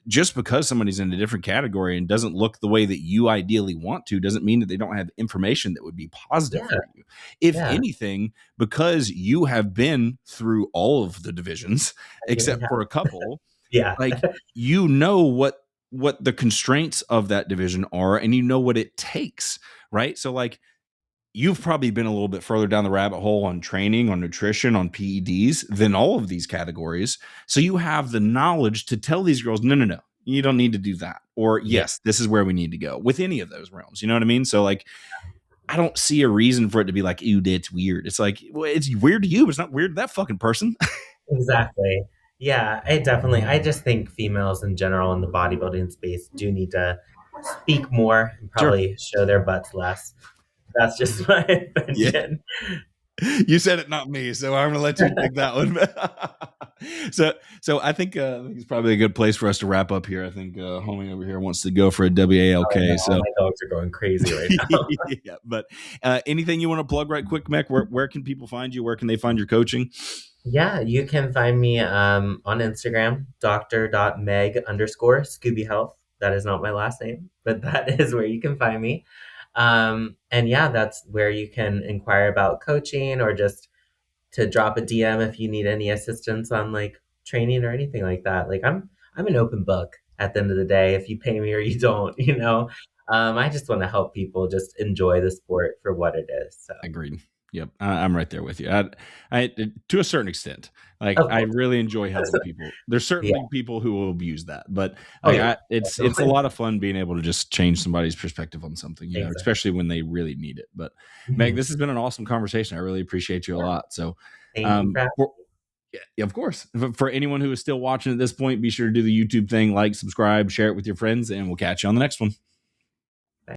just because somebody's in a different category and doesn't look the way that you ideally want to doesn't mean that they don't have information that would be positive Yeah, for you. If yeah, anything, because you have been through all of the divisions I really except have. for a couple, Yeah, like you know what the constraints of that division are and you know what it takes, right? So like you've probably been a little bit further down the rabbit hole on training, on nutrition, on PEDs than all of these categories. So you have the knowledge to tell these girls, no, no, no, you don't need to do that. Or yeah, yes, this is where we need to go with any of those realms. You know what I mean? So like, I don't see a reason for it to be like, ew, that's weird. It's like, well, it's weird to you, but it's not weird to that fucking person. exactly. Yeah, I just think females in general in the bodybuilding space do need to speak more and Sure. probably show their butts less. That's just my Yeah. opinion. You said it, not me. So I'm going to let you take that one. so I think it's probably a good place for us to wrap up here. I think homie over here wants to go for a WALK. Oh, no, all So my dogs are going crazy right now. yeah, but anything you want to plug right quick, Mac? Where can people find you? Where can they find your coaching? Yeah, you can find me on Instagram, Dr.Meg_Scooby Health. That is not my last name, but that is where you can find me. And yeah, that's where you can inquire about coaching or just to drop a DM if you need any assistance on like training or anything like that. Like I'm an open book at the end of the day. If you pay me or you don't, I just want to help people just enjoy the sport for what it is. So Agreed. Yep, I'm right there with you. I to a certain extent, like of I course, really enjoy helping people. There's yeah. certainly people who will abuse that, but Oh like yeah, it's a definitely. lot of fun being able to just change somebody's perspective on something, Exactly. especially when they really need it. But Meg, Mhm. this has been an awesome conversation. I really appreciate you a Yeah. lot. So, Thank you for having for, yeah, of course. For anyone who is still watching at this point, be sure to do the YouTube thing, like, subscribe, share it with your friends, and we'll catch you on the next one.